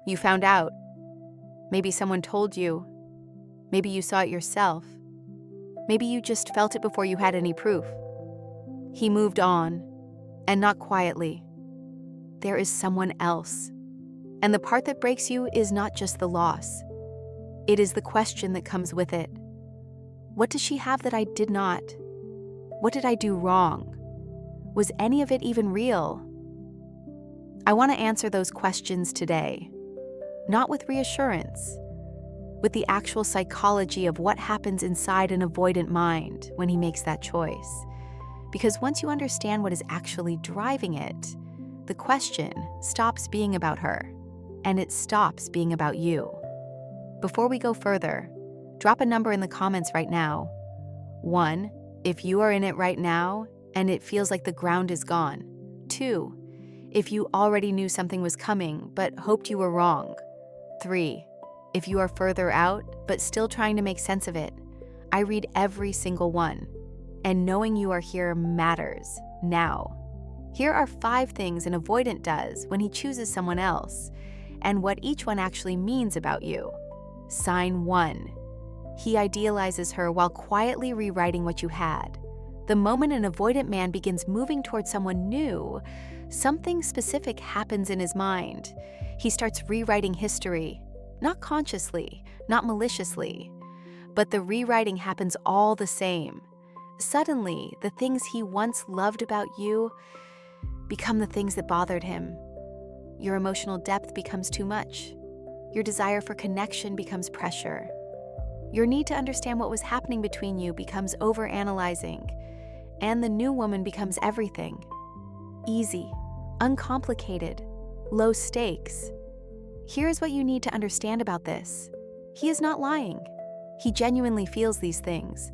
You found out. Maybe someone told you. Maybe you saw it yourself. Maybe you just felt it before you had any proof. He moved on, and not quietly. There is someone else. And the part that breaks you is not just the loss. It is the question that comes with it. What does she have that I did not? What did I do wrong? Was any of it even real? I want to answer those questions today, not with reassurance, with the actual psychology of what happens inside an avoidant mind when he makes that choice. Because once you understand what is actually driving it, the question stops being about her, and it stops being about you. Before we go further, drop a number in the comments right now. 1, if you are in it right now and it feels like the ground is gone. 2, if you already knew something was coming but hoped you were wrong. 3, if you are further out but still trying to make sense of it. I read every single one, and knowing you are here matters now. Here are 5 things an avoidant does when he chooses someone else, and what each one actually means about you. Sign 1. He idealizes her while quietly rewriting what you had. The moment an avoidant man begins moving towards someone new, something specific happens in his mind. He starts rewriting history, not consciously, not maliciously, but the rewriting happens all the same. Suddenly, the things he once loved about you become the things that bothered him. Your emotional depth becomes too much. Your desire for connection becomes pressure. Your need to understand what was happening between you becomes overanalyzing, and the new woman becomes everything. Easy, uncomplicated, low stakes. Here's what you need to understand about this. He is not lying. He genuinely feels these things.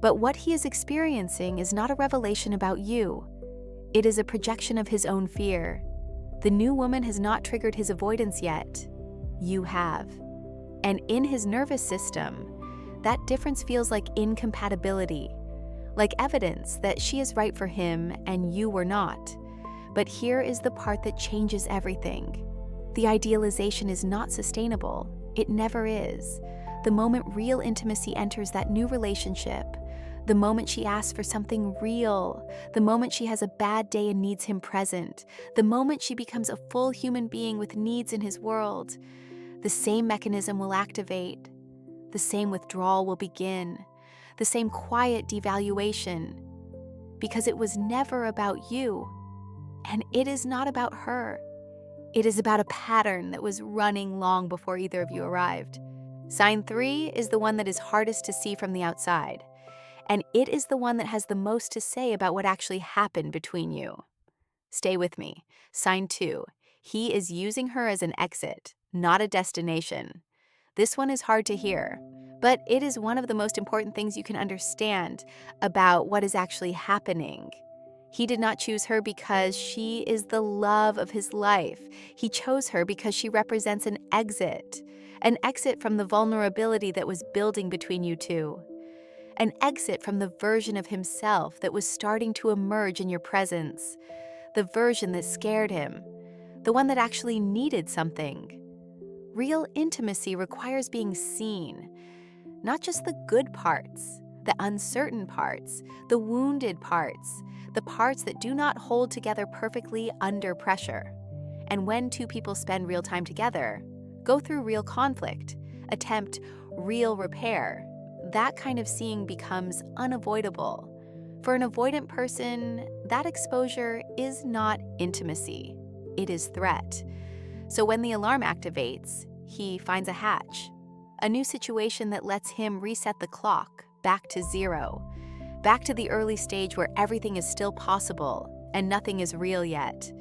But what he is experiencing is not a revelation about you. It is a projection of his own fear. The new woman has not triggered his avoidance yet. You have. And in his nervous system, that difference feels like incompatibility, like evidence that she is right for him and you were not. But here is the part that changes everything. The idealization is not sustainable. It never is. The moment real intimacy enters that new relationship, the moment she asks for something real, the moment she has a bad day and needs him present, the moment she becomes a full human being with needs in his world, the same mechanism will activate, the same withdrawal will begin, the same quiet devaluation, because it was never about you, and it is not about her. It is about a pattern that was running long before either of you arrived. Sign 3 is the one that is hardest to see from the outside, and it is the one that has the most to say about what actually happened between you. Stay with me. Sign 2. He is using her as an exit, not a destination. This one is hard to hear, but it is one of the most important things you can understand about what is actually happening. He did not choose her because she is the love of his life. He chose her because she represents an exit from the vulnerability that was building between you two, an exit from the version of himself that was starting to emerge in your presence, the version that scared him, the one that actually needed something. Real intimacy requires being seen, not just the good parts, the uncertain parts, the wounded parts, the parts that do not hold together perfectly under pressure. And when two people spend real time together, go through real conflict, attempt real repair, that kind of seeing becomes unavoidable. For an avoidant person, that exposure is not intimacy, it is threat. So when the alarm activates, he finds a hatch, a new situation that lets him reset the clock back to 0, back to the early stage where everything is still possible and nothing is real yet.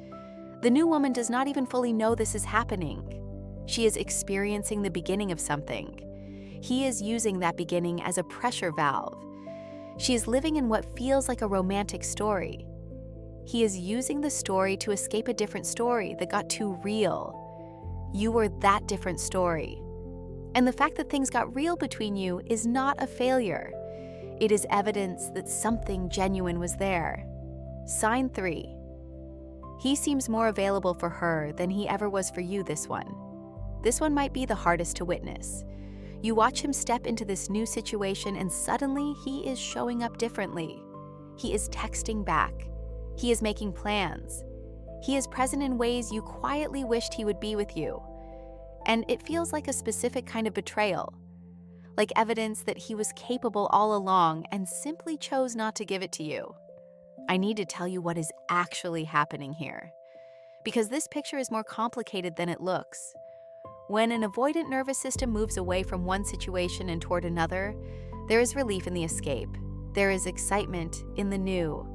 The new woman does not even fully know this is happening. She is experiencing the beginning of something. He is using that beginning as a pressure valve. She is living in what feels like a romantic story. He is using the story to escape a different story that got too real. You were that different story. And the fact that things got real between you is not a failure. It is evidence that something genuine was there. Sign 3. He seems more available for her than he ever was for you, this one. This one might be the hardest to witness. You watch him step into this new situation and suddenly he is showing up differently. He is texting back. He is making plans. He is present in ways you quietly wished he would be with you. And it feels like a specific kind of betrayal, like evidence that he was capable all along and simply chose not to give it to you. I need to tell you what is actually happening here, because this picture is more complicated than it looks. When an avoidant nervous system moves away from one situation and toward another, there is relief in the escape. There is excitement in the new.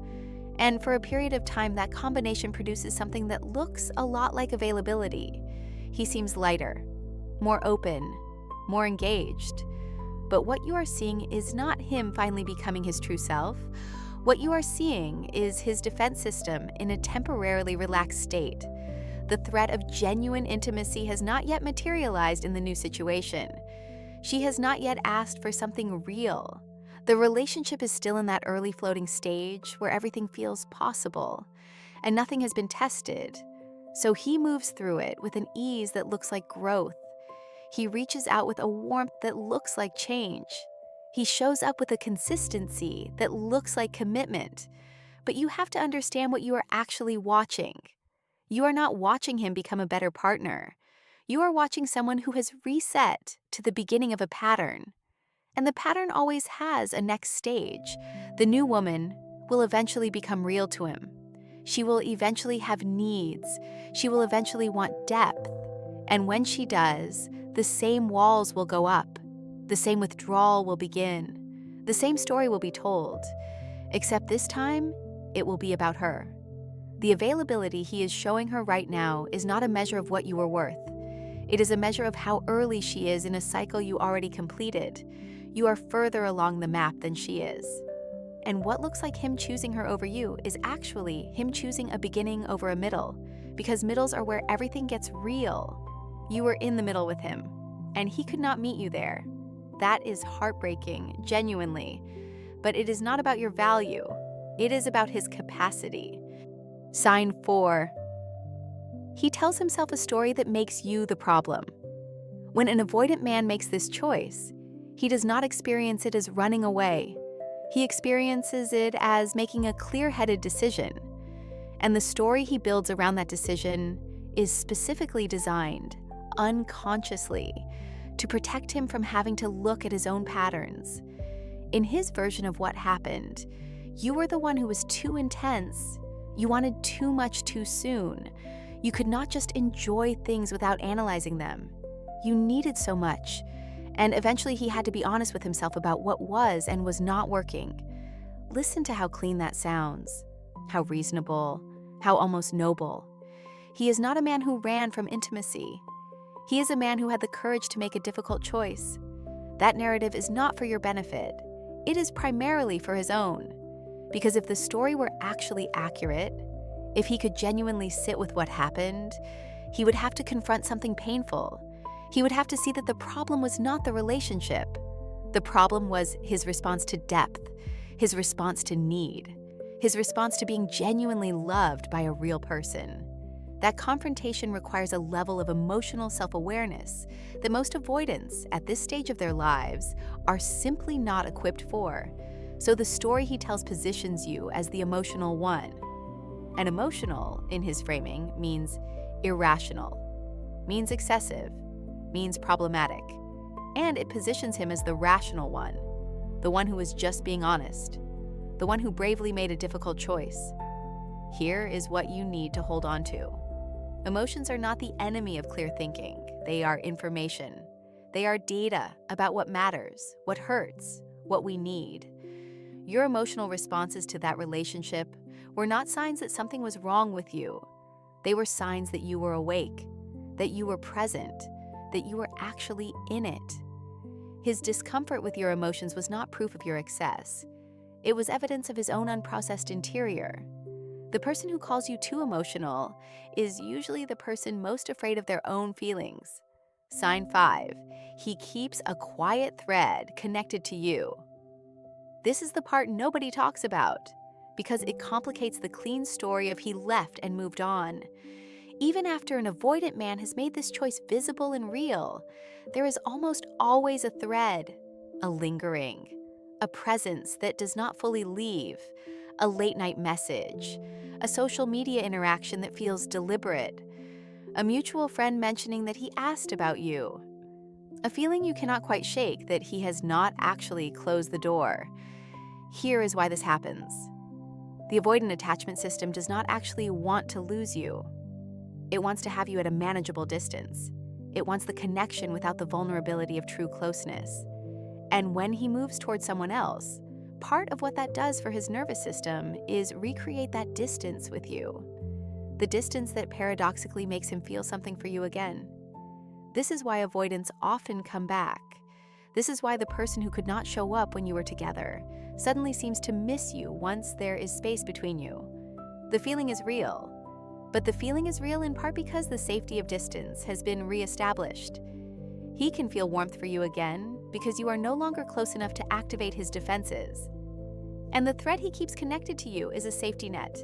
And for a period of time, that combination produces something that looks a lot like availability. He seems lighter, more open, more engaged. But what you are seeing is not him finally becoming his true self. What you are seeing is his defense system in a temporarily relaxed state. The threat of genuine intimacy has not yet materialized in the new situation. She has not yet asked for something real. The relationship is still in that early floating stage where everything feels possible, and nothing has been tested. So he moves through it with an ease that looks like growth. He reaches out with a warmth that looks like change. He shows up with a consistency that looks like commitment. But you have to understand what you are actually watching. You are not watching him become a better partner. You are watching someone who has reset to the beginning of a pattern. And the pattern always has a next stage. The new woman will eventually become real to him. She will eventually have needs. She will eventually want depth. And when she does, the same walls will go up. The same withdrawal will begin. The same story will be told. Except this time, it will be about her. The availability he is showing her right now is not a measure of what you are worth. It is a measure of how early she is in a cycle you already completed. You are further along the map than she is. And what looks like him choosing her over you is actually him choosing a beginning over a middle, because middles are where everything gets real. You were in the middle with him, and he could not meet you there. That is heartbreaking, genuinely. But it is not about your value. It is about his capacity. Sign 4. He tells himself a story that makes you the problem. When an avoidant man makes this choice, he does not experience it as running away. He experiences it as making a clear-headed decision. And the story he builds around that decision is specifically designed, unconsciously, to protect him from having to look at his own patterns. In his version of what happened, you were the one who was too intense. You wanted too much too soon. You could not just enjoy things without analyzing them. You needed so much. And eventually he had to be honest with himself about what was and was not working. Listen to how clean that sounds, how reasonable, how almost noble. He is not a man who ran from intimacy. He is a man who had the courage to make a difficult choice. That narrative is not for your benefit. It is primarily for his own. Because if the story were actually accurate, if he could genuinely sit with what happened, he would have to confront something painful. He would have to see that the problem was not the relationship. The problem was his response to depth, his response to need, his response to being genuinely loved by a real person. That confrontation requires a level of emotional self-awareness that most avoidants at this stage of their lives are simply not equipped for. So the story he tells positions you as the emotional one. And emotional, in his framing, means irrational, means excessive, means problematic. And it positions him as the rational one, the one who was just being honest, the one who bravely made a difficult choice. Here is what you need to hold on to. Emotions are not the enemy of clear thinking. They are information. They are data about what matters, what hurts, what we need. Your emotional responses to that relationship were not signs that something was wrong with you. They were signs that you were awake, that you were present, that you were actually in it. His discomfort with your emotions was not proof of your excess. It was evidence of his own unprocessed interior. The person who calls you too emotional is usually the person most afraid of their own feelings. Sign 5. He keeps a quiet thread connected to you. This is the part nobody talks about, because it complicates the clean story of he left and moved on. Even after an avoidant man has made this choice visible and real, there is almost always a thread, a lingering, a presence that does not fully leave, a late-night message, a social media interaction that feels deliberate, a mutual friend mentioning that he asked about you, a feeling you cannot quite shake that he has not actually closed the door. Here is why this happens. The avoidant attachment system does not actually want to lose you. It wants to have you at a manageable distance. It wants the connection without the vulnerability of true closeness. And when he moves towards someone else, part of what that does for his nervous system is recreate that distance with you. The distance that paradoxically makes him feel something for you again. This is why avoidants often come back. This is why the person who could not show up when you were together suddenly seems to miss you once there is space between you. The feeling is real. But the feeling is real in part because the safety of distance has been reestablished. He can feel warmth for you again because you are no longer close enough to activate his defenses. And the thread he keeps connected to you is a safety net.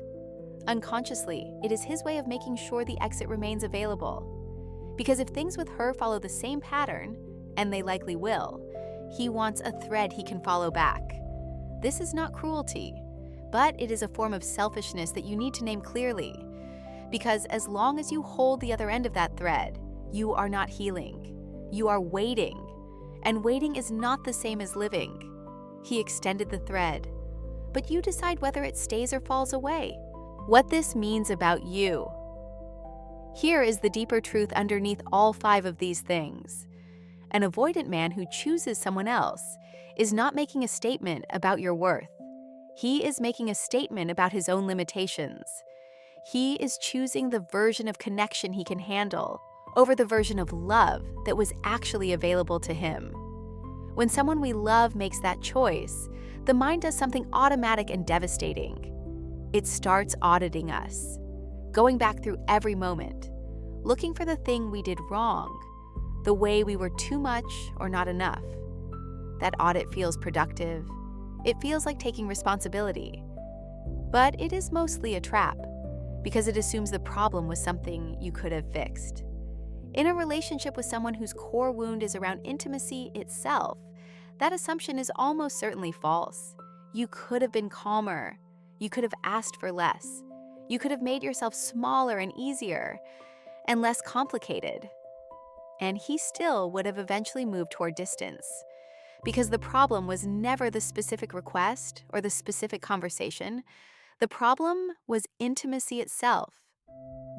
Unconsciously, it is his way of making sure the exit remains available. Because if things with her follow the same pattern, and they likely will, he wants a thread he can follow back. This is not cruelty, but it is a form of selfishness that you need to name clearly. Because as long as you hold the other end of that thread, you are not healing. You are waiting. And waiting is not the same as living. He extended the thread, but you decide whether it stays or falls away. What this means about you. Here is the deeper truth underneath all 5 of these things. An avoidant man who chooses someone else is not making a statement about your worth. He is making a statement about his own limitations. He is choosing the version of connection he can handle over the version of love that was actually available to him. When someone we love makes that choice, the mind does something automatic and devastating. It starts auditing us, going back through every moment, looking for the thing we did wrong, the way we were too much or not enough. That audit feels productive. It feels like taking responsibility. But it is mostly a trap, because it assumes the problem was something you could have fixed. In a relationship with someone whose core wound is around intimacy itself, that assumption is almost certainly false. You could have been calmer. You could have asked for less. You could have made yourself smaller and easier and less complicated. And he still would have eventually moved toward distance, because the problem was never the specific request or the specific conversation. The problem was intimacy itself.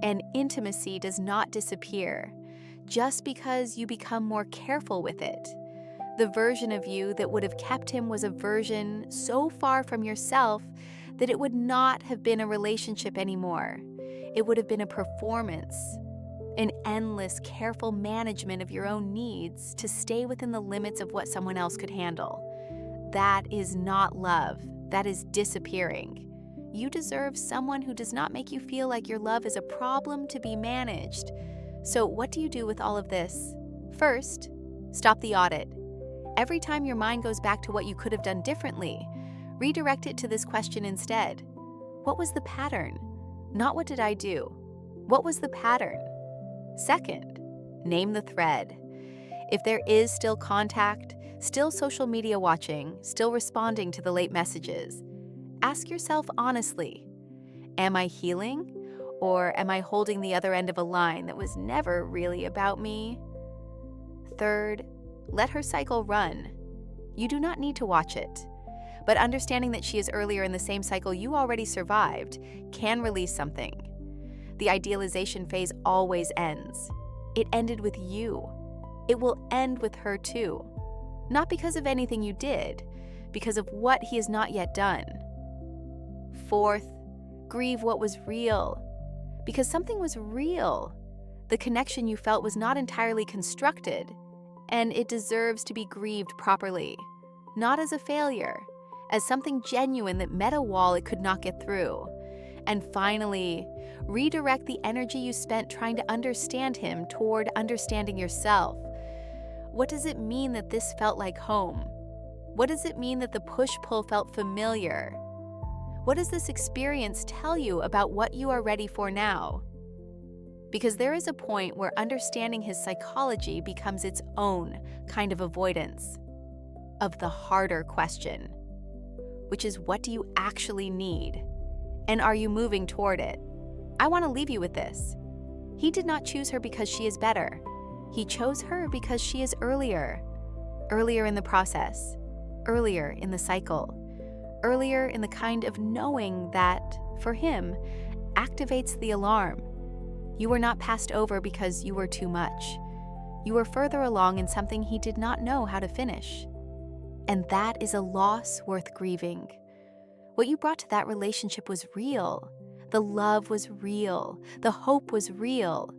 And intimacy does not disappear just because you become more careful with it. The version of you that would have kept him was a version so far from yourself that it would not have been a relationship anymore. It would have been a performance, an endless, careful management of your own needs to stay within the limits of what someone else could handle. That is not love. That is disappearing. You deserve someone who does not make you feel like your love is a problem to be managed. So what do you do with all of this? First, stop the audit. Every time your mind goes back to what you could have done differently, redirect it to this question instead. What was the pattern? Not what did I do? What was the pattern? Second, name the thread. If there is still contact, still social media watching, still responding to the late messages, ask yourself honestly, am I healing, or am I holding the other end of a line that was never really about me? Third, let her cycle run. You do not need to watch it, but understanding that she is earlier in the same cycle you already survived can release something. The idealization phase always ends. It ended with you. It will end with her too. Not because of anything you did, because of what he has not yet done. Fourth, grieve what was real. Because something was real. The connection you felt was not entirely constructed, and it deserves to be grieved properly. Not as a failure, as something genuine that met a wall it could not get through. And finally, redirect the energy you spent trying to understand him toward understanding yourself. What does it mean that this felt like home? What does it mean that the push-pull felt familiar? What does this experience tell you about what you are ready for now? because there is a point where understanding his psychology becomes its own kind of avoidance of the harder question, which is, what do you actually need? And are you moving toward it? I want to leave you with this. He did not choose her because she is better. He chose her because she is earlier in the process, earlier in the cycle, earlier in the kind of knowing that, for him, activates the alarm. You were not passed over because you were too much. You were further along in something he did not know how to finish. And that is a loss worth grieving. What you brought to that relationship was real. The love was real. The hope was real.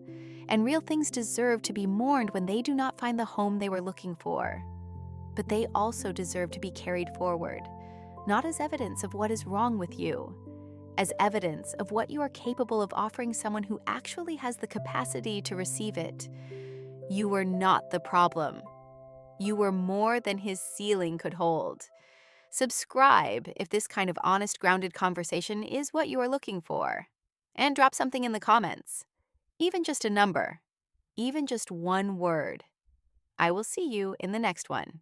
And real things deserve to be mourned when they do not find the home they were looking for. But they also deserve to be carried forward, not as evidence of what is wrong with you, as evidence of what you are capable of offering someone who actually has the capacity to receive it. You were not the problem. You were more than his ceiling could hold. Subscribe if this kind of honest, grounded conversation is what you are looking for. And drop something in the comments. Even just a number. Even just one word. I will see you in the next one.